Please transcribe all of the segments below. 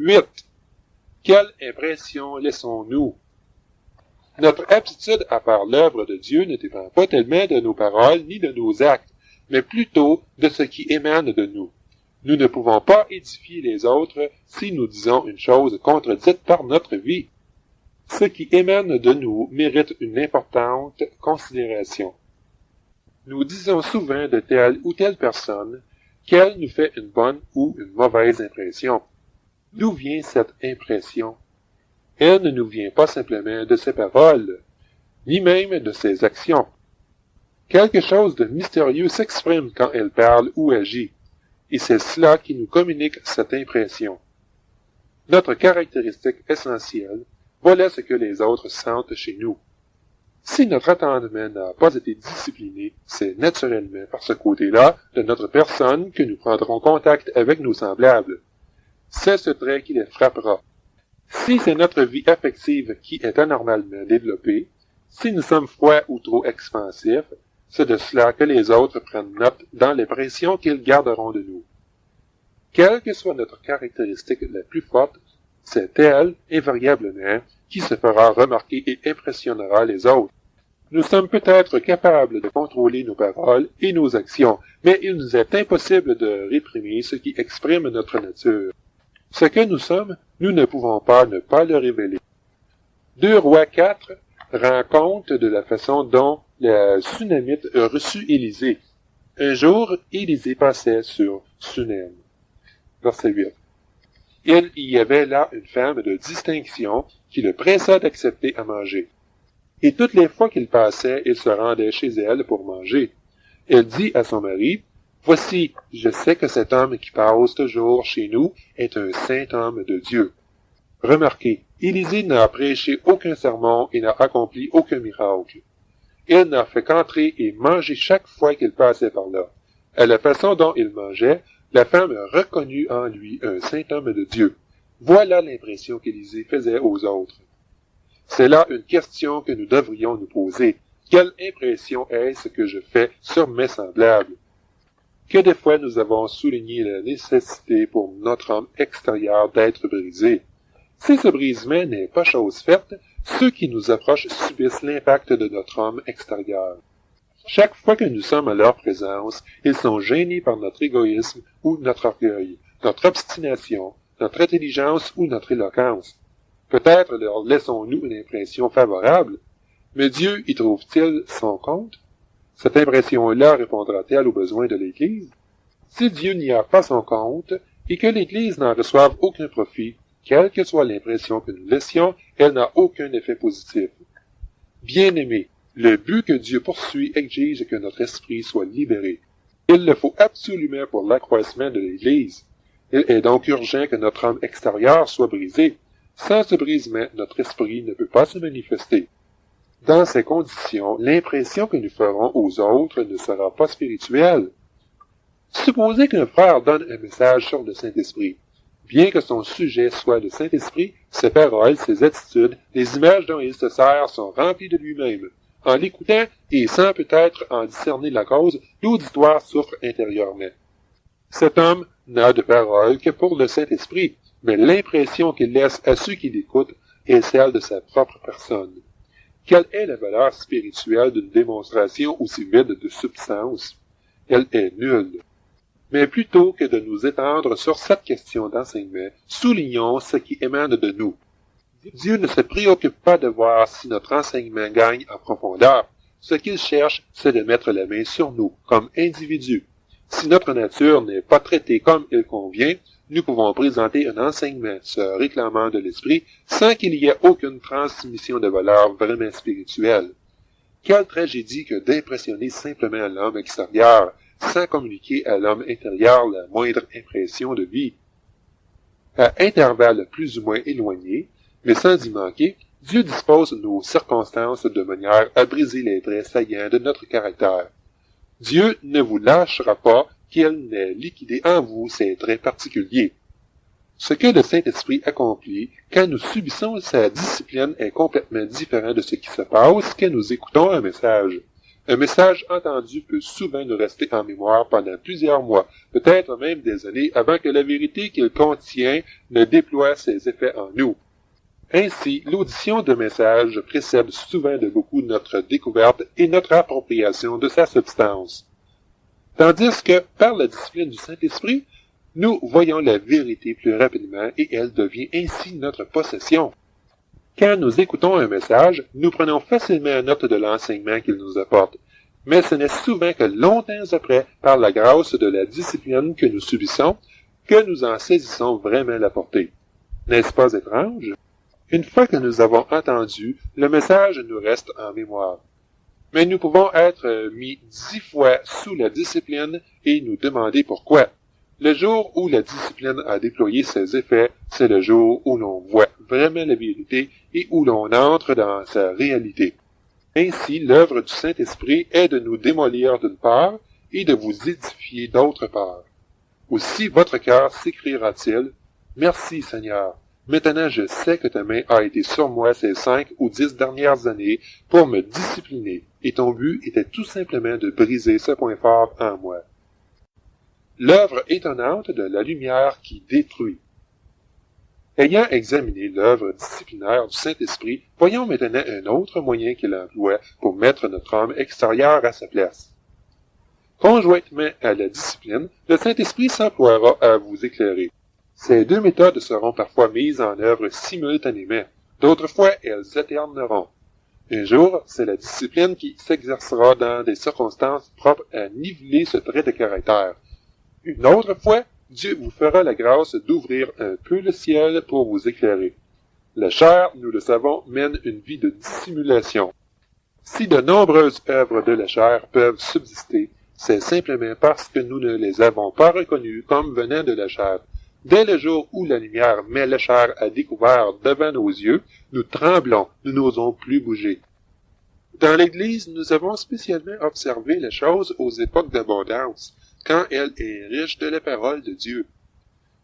8. Quelle impression laissons-nous? Notre aptitude à faire l'œuvre de Dieu ne dépend pas tellement de nos paroles ni de nos actes, mais plutôt de ce qui émane de nous. Nous ne pouvons pas édifier les autres si nous disons une chose contredite par notre vie. Ce qui émane de nous mérite une importante considération. Nous disons souvent de telle ou telle personne qu'elle nous fait une bonne ou une mauvaise impression. D'où vient cette impression? Elle ne nous vient pas simplement de ses paroles, ni même de ses actions. Quelque chose de mystérieux s'exprime quand elle parle ou agit, et c'est cela qui nous communique cette impression. Notre caractéristique essentielle, voilà ce que les autres sentent chez nous. Si notre attendement n'a pas été discipliné, c'est naturellement par ce côté-là de notre personne que nous prendrons contact avec nos semblables. C'est ce trait qui les frappera. Si c'est notre vie affective qui est anormalement développée, si nous sommes froids ou trop expansifs, c'est de cela que les autres prennent note dans l'impression qu'ils garderont de nous. Quelle que soit notre caractéristique la plus forte, c'est elle, invariablement, qui se fera remarquer et impressionnera les autres. Nous sommes peut-être capables de contrôler nos paroles et nos actions, mais il nous est impossible de réprimer ce qui exprime notre nature. Ce que nous sommes, nous ne pouvons pas ne pas le révéler. 2 Rois 4 rend compte de la façon dont la Sunamite a reçu Élisée. Un jour, Élisée passait sur Sunem. Verset 8. Il y avait là une femme de distinction qui le pressa d'accepter à manger. Et toutes les fois qu'il passait, il se rendait chez elle pour manger. Elle dit à son mari, « Voici, je sais que cet homme qui passe toujours chez nous est un saint homme de Dieu. » Remarquez, Élisée n'a prêché aucun sermon et n'a accompli aucun miracle. Il n'a fait qu'entrer et manger chaque fois qu'il passait par là. À la façon dont il mangeait, la femme reconnut en lui un saint homme de Dieu. Voilà l'impression qu'Élisée faisait aux autres. C'est là une question que nous devrions nous poser. Quelle impression est-ce que je fais sur mes semblables? Que des fois nous avons souligné la nécessité pour notre homme extérieur d'être brisé. Si ce brisement n'est pas chose faite, ceux qui nous approchent subissent l'impact de notre homme extérieur. Chaque fois que nous sommes à leur présence, ils sont gênés par notre égoïsme ou notre orgueil, notre obstination, notre intelligence ou notre éloquence. Peut-être leur laissons-nous une impression favorable, mais Dieu y trouve-t-il son compte? Cette impression-là répondra-t-elle aux besoins de l'Église? Si Dieu n'y a pas son compte, et que l'Église n'en reçoive aucun profit, quelle que soit l'impression que nous laissions, elle n'a aucun effet positif. Bien-aimés, le but que Dieu poursuit exige que notre esprit soit libéré. Il le faut absolument pour l'accroissement de l'Église. Il est donc urgent que notre homme extérieur soit brisé. Sans ce brisement, notre esprit ne peut pas se manifester. Dans ces conditions, l'impression que nous ferons aux autres ne sera pas spirituelle. Supposez qu'un frère donne un message sur le Saint-Esprit. Bien que son sujet soit le Saint-Esprit, ses paroles, ses attitudes, les images dont il se sert sont remplies de lui-même. En l'écoutant, et sans peut-être en discerner la cause, l'auditoire souffre intérieurement. Cet homme n'a de parole que pour le Saint-Esprit, mais l'impression qu'il laisse à ceux qui l'écoutent est celle de sa propre personne. Quelle est la valeur spirituelle d'une démonstration aussi vide de substance? Elle est nulle. Mais plutôt que de nous étendre sur cette question d'enseignement, soulignons ce qui émane de nous. Dieu ne se préoccupe pas de voir si notre enseignement gagne en profondeur. Ce qu'il cherche, c'est de mettre la main sur nous, comme individus. Si notre nature n'est pas traitée comme il convient, nous pouvons présenter un enseignement se réclamant de l'esprit sans qu'il y ait aucune transmission de valeur vraiment spirituelle. Quelle tragédie que d'impressionner simplement l'homme extérieur, sans communiquer à l'homme intérieur la moindre impression de vie. À intervalles plus ou moins éloignés, mais sans y manquer, Dieu dispose nos circonstances de manière à briser les traits saillants de notre caractère. Dieu ne vous lâchera pas qu'il n'ait liquidé en vous ces traits particuliers. Ce que le Saint-Esprit accomplit quand nous subissons sa discipline est complètement différent de ce qui se passe quand nous écoutons un message. Un message entendu peut souvent nous rester en mémoire pendant plusieurs mois, peut-être même des années, avant que la vérité qu'il contient ne déploie ses effets en nous. Ainsi, l'audition de messages précède souvent de beaucoup notre découverte et notre appropriation de sa substance. Tandis que, par la discipline du Saint-Esprit, nous voyons la vérité plus rapidement et elle devient ainsi notre possession. Quand nous écoutons un message, nous prenons facilement note de l'enseignement qu'il nous apporte, mais ce n'est souvent que longtemps après, par la grâce de la discipline que nous subissons, que nous en saisissons vraiment la portée. N'est-ce pas étrange? Une fois que nous avons entendu, le message nous reste en mémoire. Mais nous pouvons être mis 10 fois sous la discipline et nous demander pourquoi. Le jour où la discipline a déployé ses effets, c'est le jour où l'on voit vraiment la vérité et où l'on entre dans sa réalité. Ainsi, l'œuvre du Saint-Esprit est de nous démolir d'une part et de vous édifier d'autre part. Aussi votre cœur s'écriera-t-il, « Merci Seigneur, maintenant je sais que ta main a été sur moi ces 5 ou 10 dernières années pour me discipliner, et ton but était tout simplement de briser ce point fort en moi. » L'œuvre étonnante de la lumière qui détruit. Ayant examiné l'œuvre disciplinaire du Saint-Esprit, voyons maintenant un autre moyen qu'il emploie pour mettre notre homme extérieur à sa place. Conjointement à la discipline, le Saint-Esprit s'emploiera à vous éclairer. Ces deux méthodes seront parfois mises en œuvre simultanément, d'autres fois elles s'alterneront. Un jour, c'est la discipline qui s'exercera dans des circonstances propres à niveler ce trait de caractère. Une autre fois, Dieu vous fera la grâce d'ouvrir un peu le ciel pour vous éclairer. La chair, nous le savons, mène une vie de dissimulation. Si de nombreuses œuvres de la chair peuvent subsister, c'est simplement parce que nous ne les avons pas reconnues comme venant de la chair. Dès le jour où la lumière met la chair à découvert devant nos yeux, nous tremblons, nous n'osons plus bouger. Dans l'Église, nous avons spécialement observé la chose aux époques d'abondance, quand elle est riche de la parole de Dieu.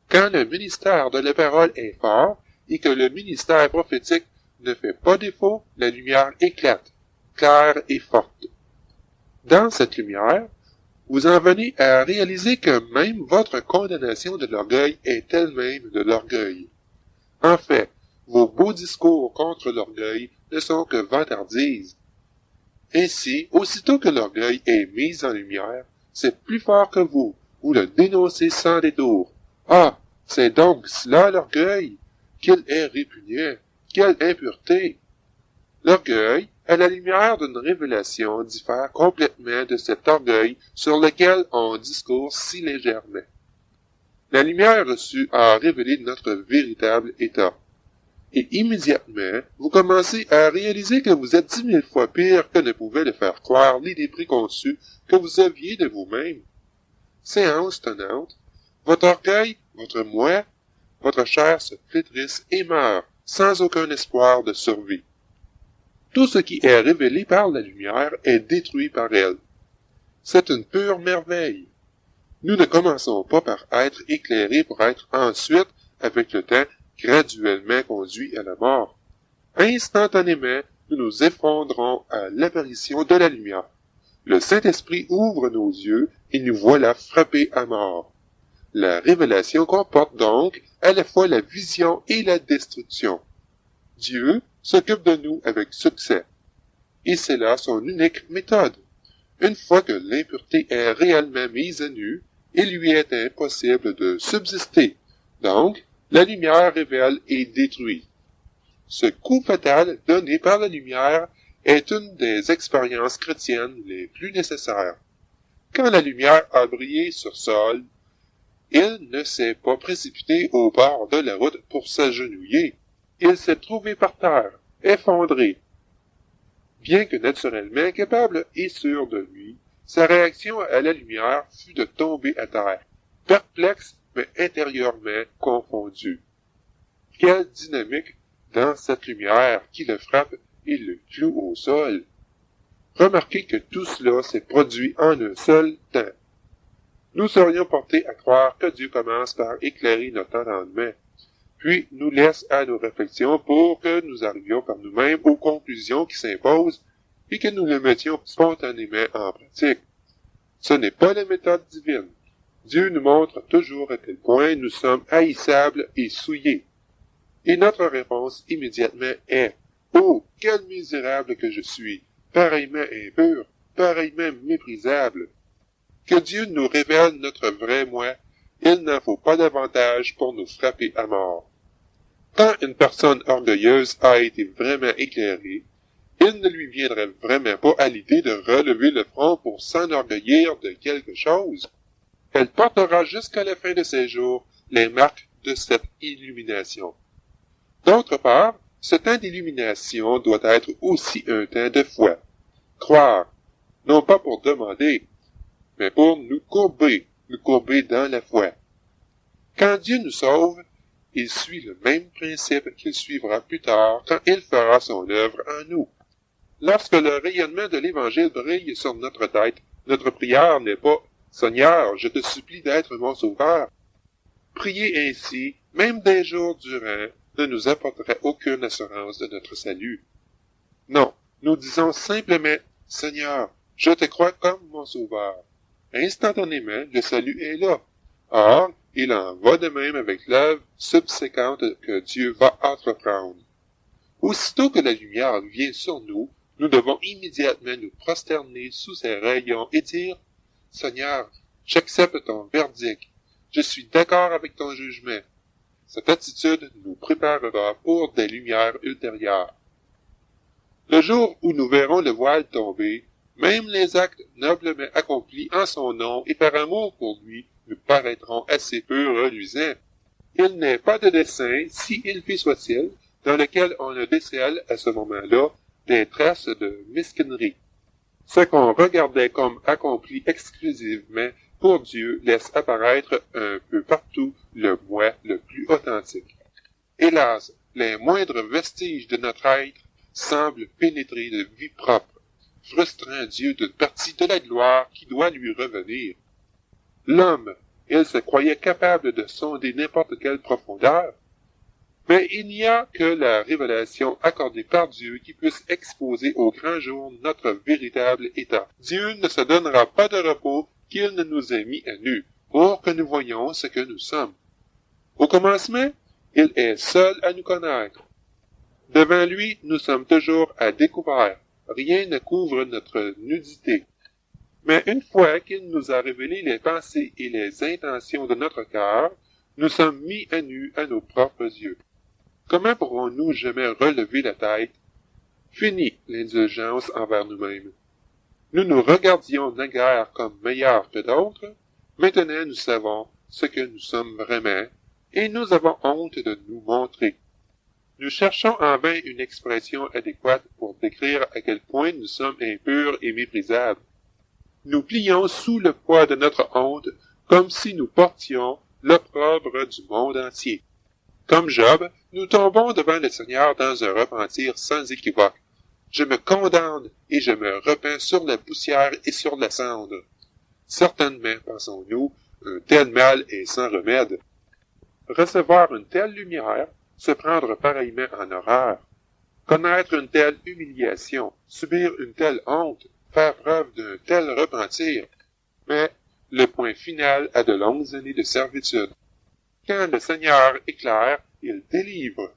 Quand le ministère de la parole est fort et que le ministère prophétique ne fait pas défaut, la lumière éclate, claire et forte. Dans cette lumière, vous en venez à réaliser que même votre condamnation de l'orgueil est elle-même de l'orgueil. En fait, vos beaux discours contre l'orgueil ne sont que vantardises. Ainsi, aussitôt que l'orgueil est mis en lumière, c'est plus fort que vous le dénoncez sans détour. Ah, c'est donc cela l'orgueil! Qu'il est répugnant! Quelle impureté! L'orgueil, à la lumière d'une révélation, diffère complètement de cet orgueil sur lequel on discourt si légèrement. La lumière reçue a révélé notre véritable état. Et immédiatement, vous commencez à réaliser que vous êtes 10 000 fois pire que ne pouvait le faire croire l'idée préconçue que vous aviez de vous-même. Séance tenante, votre orgueil, votre moi, votre chair se flétrissent et meurent, sans aucun espoir de survie. Tout ce qui est révélé par la lumière est détruit par elle. C'est une pure merveille. Nous ne commençons pas par être éclairés pour être ensuite, avec le temps, graduellement conduits à la mort. Instantanément, nous nous effondrons à l'apparition de la lumière. Le Saint-Esprit ouvre nos yeux et nous voilà frappés à mort. La révélation comporte donc à la fois la vision et la destruction. Dieu s'occupe de nous avec succès. Et c'est là son unique méthode. Une fois que l'impureté est réellement mise à nu, il lui est impossible de subsister. Donc, la lumière révèle et détruit. Ce coup fatal donné par la lumière est une des expériences chrétiennes les plus nécessaires. Quand la lumière a brillé sur Saul, il ne s'est pas précipité au bord de la route pour s'agenouiller. Il s'est trouvé par terre, effondré. Bien que naturellement capable et sûr de lui, sa réaction à la lumière fut de tomber à terre, perplexe mais intérieurement confondu. Quelle dynamique dans cette lumière qui le frappe et le cloue au sol. Remarquez que tout cela s'est produit en un seul temps. Nous serions portés à croire que Dieu commence par éclairer notre entendement, puis nous laisse à nos réflexions pour que nous arrivions par nous-mêmes aux conclusions qui s'imposent et que nous le mettions spontanément en pratique. Ce n'est pas la méthode divine. Dieu nous montre toujours à quel point nous sommes haïssables et souillés. Et notre réponse immédiatement est « Oh, quel misérable que je suis, pareillement impur, pareillement méprisable. » Que Dieu nous révèle notre vrai moi, il n'en faut pas davantage pour nous frapper à mort. Quand une personne orgueilleuse a été vraiment éclairée, il ne lui viendrait vraiment pas à l'idée de relever le front pour s'enorgueillir de quelque chose. Elle portera jusqu'à la fin de ses jours les marques de cette illumination. D'autre part, ce temps d'illumination doit être aussi un temps de foi. Croire, non pas pour demander, mais pour nous courber dans la foi. Quand Dieu nous sauve, il suit le même principe qu'il suivra plus tard quand il fera son œuvre en nous. Lorsque le rayonnement de l'Évangile brille sur notre tête, notre prière n'est pas « Seigneur, je te supplie d'être mon sauveur ». Prier ainsi, même des jours durant, ne nous apporterait aucune assurance de notre salut. Non, nous disons simplement « Seigneur, je te crois comme mon sauveur ». Instantanément, le salut est là. Or, il en va de même avec l'œuvre subséquente que Dieu va entreprendre. Aussitôt que la lumière vient sur nous, nous devons immédiatement nous prosterner sous ses rayons et dire « Seigneur, j'accepte ton verdict. Je suis d'accord avec ton jugement. » Cette attitude nous préparera pour des lumières ultérieures. Le jour où nous verrons le voile tomber, même les actes noblement accomplis en son nom et par amour pour lui nous paraîtront assez peu reluisants. Il n'est pas de dessein, si élevé soit-il, dans lequel on ne décèle à ce moment-là des traces de mesquinerie. Ce qu'on regardait comme accompli exclusivement pour Dieu laisse apparaître un peu partout le moi le plus authentique. Hélas, les moindres vestiges de notre être semblent pénétrer de vie propre, frustrant Dieu d'une partie de la gloire qui doit lui revenir. L'homme, il se croyait capable de sonder n'importe quelle profondeur, mais il n'y a que la révélation accordée par Dieu qui puisse exposer au grand jour notre véritable état. Dieu ne se donnera pas de repos qu'il ne nous ait mis à nu, pour que nous voyions ce que nous sommes. Au commencement, il est seul à nous connaître. Devant lui, nous sommes toujours à découvert. Rien ne couvre notre nudité. Mais une fois qu'il nous a révélé les pensées et les intentions de notre cœur, nous sommes mis à nu à nos propres yeux. Comment pourrons-nous jamais relever la tête? Fini l'indulgence envers nous-mêmes. Nous nous regardions naguère comme meilleurs que d'autres, maintenant nous savons ce que nous sommes vraiment, et nous avons honte de nous montrer. Nous cherchons en vain une expression adéquate pour décrire à quel point nous sommes impurs et méprisables. Nous plions sous le poids de notre honte comme si nous portions l'opprobre du monde entier. Comme Job, nous tombons devant le Seigneur dans un repentir sans équivoque. Je me condamne et je me repens sur la poussière et sur la cendre. Certainement, pensons-nous, un tel mal est sans remède. Recevoir une telle lumière, se prendre pareillement en horreur, connaître une telle humiliation, subir une telle honte, faire preuve d'un tel repentir. Mais le point final a de longues années de servitude. Quand le Seigneur éclaire, il délivre.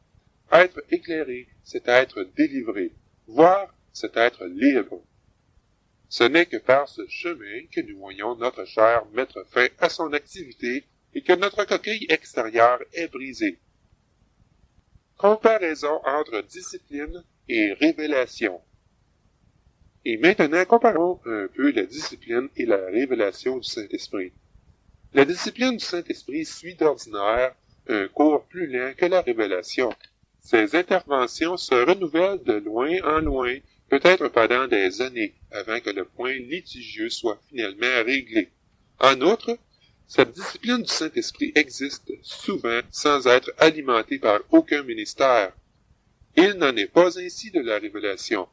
Être éclairé, c'est être délivré. Voir, c'est être libre. Ce n'est que par ce chemin que nous voyons notre chair mettre fin à son activité et que notre coquille extérieure est brisée. Comparaison entre discipline et révélation. Et maintenant, comparons un peu la discipline et la révélation du Saint-Esprit. La discipline du Saint-Esprit suit d'ordinaire un cours plus lent que la révélation. Ces interventions se renouvellent de loin en loin, peut-être pendant des années, avant que le point litigieux soit finalement réglé. En outre, cette discipline du Saint-Esprit existe souvent sans être alimentée par aucun ministère. Il n'en est pas ainsi de la révélation.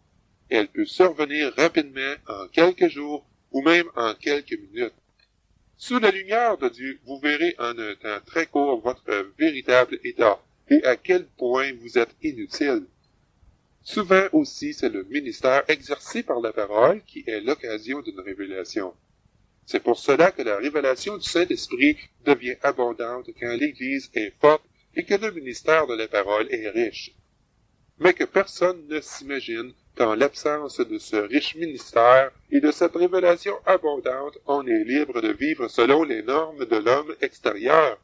Elle peut survenir rapidement en quelques jours ou même en quelques minutes. Sous la lumière de Dieu, vous verrez en un temps très court votre véritable état et à quel point vous êtes inutile. Souvent aussi, c'est le ministère exercé par la parole qui est l'occasion d'une révélation. C'est pour cela que la révélation du Saint-Esprit devient abondante quand l'Église est forte et que le ministère de la parole est riche. Mais que personne ne s'imagine qu'en l'absence de ce riche ministère et de cette révélation abondante, on est libre de vivre selon les normes de l'homme extérieur.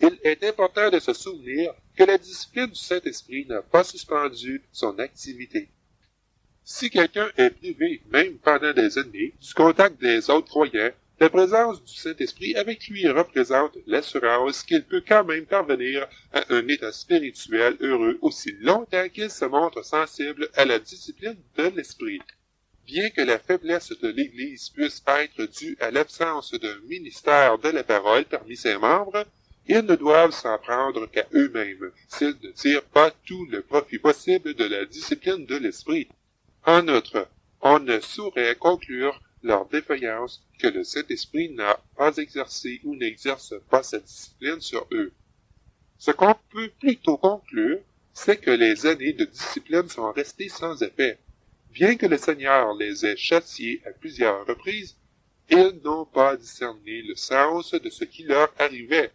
Il est important de se souvenir que la discipline du Saint-Esprit n'a pas suspendu son activité. Si quelqu'un est privé, même pendant des années, du contact des autres croyants, la présence du Saint-Esprit avec lui représente l'assurance qu'il peut quand même parvenir à un état spirituel heureux aussi longtemps qu'il se montre sensible à la discipline de l'Esprit. Bien que la faiblesse de l'Église puisse être due à l'absence d'un ministère de la parole parmi ses membres, ils ne doivent s'en prendre qu'à eux-mêmes, s'ils ne tirent pas tout le profit possible de la discipline de l'Esprit. En outre, on ne saurait conclure leur défaillance que le Saint-Esprit n'a pas exercé ou n'exerce pas sa discipline sur eux. Ce qu'on peut plutôt conclure, c'est que les années de discipline sont restées sans effet. Bien que le Seigneur les ait châtiés à plusieurs reprises, ils n'ont pas discerné le sens de ce qui leur arrivait.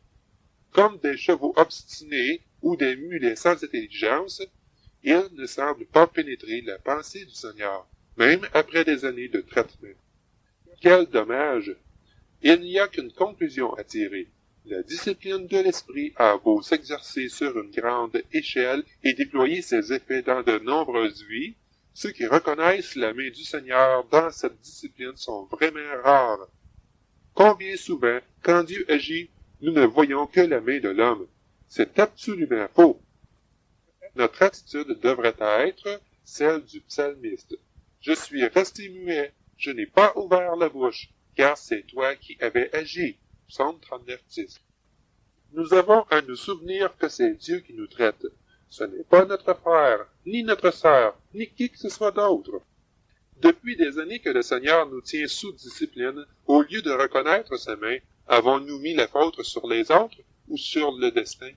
Comme des chevaux obstinés ou des mulets sans intelligence, ils ne semblent pas pénétrer la pensée du Seigneur, même après des années de traitement. Quel dommage! Il n'y a qu'une conclusion à tirer. La discipline de l'esprit a beau s'exercer sur une grande échelle et déployer ses effets dans de nombreuses vies, ceux qui reconnaissent la main du Seigneur dans cette discipline sont vraiment rares. Combien souvent, quand Dieu agit, nous ne voyons que la main de l'homme. C'est absolument faux. Notre attitude devrait être celle du psalmiste. Je suis resté muet, je n'ai pas ouvert la bouche, car c'est toi qui avais agi. Psaume 39:10. Nous avons à nous souvenir que c'est Dieu qui nous traite. Ce n'est pas notre frère, ni notre sœur, ni qui que ce soit d'autre. Depuis des années que le Seigneur nous tient sous discipline, au lieu de reconnaître sa main, avons-nous mis la faute sur les autres ou sur le destin?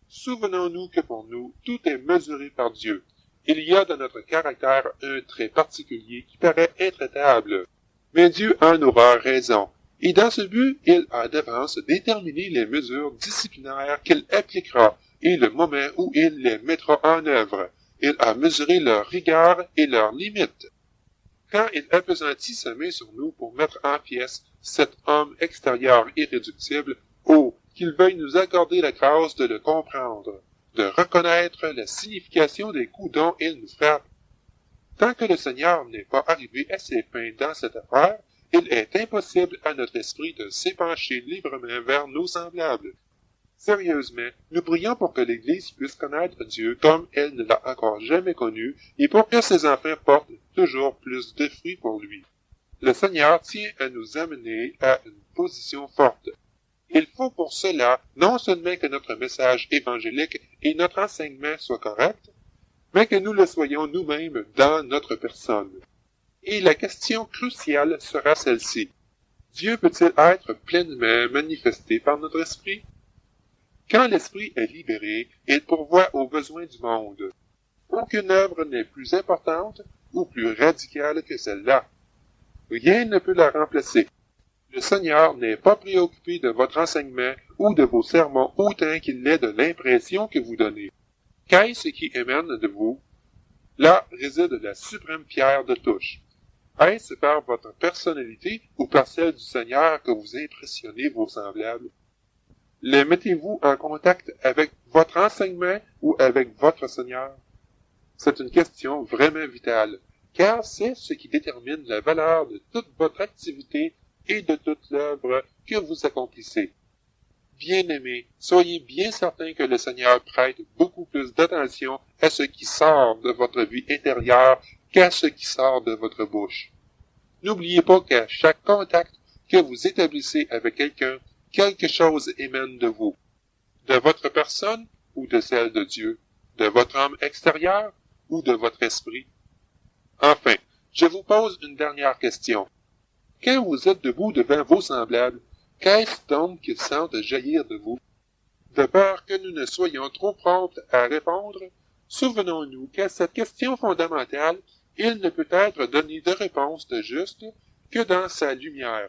Souvenons-nous que pour nous, tout est mesuré par Dieu. Il y a dans notre caractère un trait particulier qui paraît intraitable. Mais Dieu en aura raison. Et dans ce but, il a d'avance déterminé les mesures disciplinaires qu'il appliquera et le moment où il les mettra en œuvre. Il a mesuré leur rigueur et leurs limites. Quand il appesantit sa main sur nous pour mettre en pièces cet homme extérieur irréductible, oh, qu'il veuille nous accorder la grâce de le comprendre, de reconnaître la signification des coups dont il nous frappe. Tant que le Seigneur n'est pas arrivé à ses fins dans cette affaire, il est impossible à notre esprit de s'épancher librement vers nos semblables. Sérieusement, nous prions pour que l'Église puisse connaître Dieu comme elle ne l'a encore jamais connu et pour que ses enfants portent toujours plus de fruits pour lui. Le Seigneur tient à nous amener à une position forte. Il faut pour cela non seulement que notre message évangélique et notre enseignement soient corrects, mais que nous le soyons nous-mêmes dans notre personne. Et la question cruciale sera celle-ci. Dieu peut-il être pleinement manifesté par notre esprit? Quand l'esprit est libéré, il pourvoit aux besoins du monde. Aucune œuvre n'est plus importante ou plus radicale que celle-là. Rien ne peut la remplacer. Le Seigneur n'est pas préoccupé de votre enseignement ou de vos sermons autant qu'il l'est de l'impression que vous donnez. Qu'est-ce qui émane de vous? Là réside la suprême pierre de touche. Est-ce par votre personnalité ou par celle du Seigneur que vous impressionnez vos semblables? Les mettez-vous en contact avec votre enseignement ou avec votre Seigneur? C'est une question vraiment vitale, car c'est ce qui détermine la valeur de toute votre activité et de toute l'œuvre que vous accomplissez. Bien-aimés, soyez bien certains que le Seigneur prête beaucoup plus d'attention à ce qui sort de votre vie intérieure qu'à ce qui sort de votre bouche. N'oubliez pas qu'à chaque contact que vous établissez avec quelqu'un, quelque chose émane de vous, de votre personne ou de celle de Dieu, de votre homme extérieur ou de votre esprit. Enfin, je vous pose une dernière question. Quand vous êtes debout devant vos semblables, qu'est-ce donc qu'ils sentent jaillir de vous? De peur que nous ne soyons trop prompts à répondre, Souvenons-nous qu'à cette question fondamentale, il ne peut être donné de réponse de juste que dans sa lumière.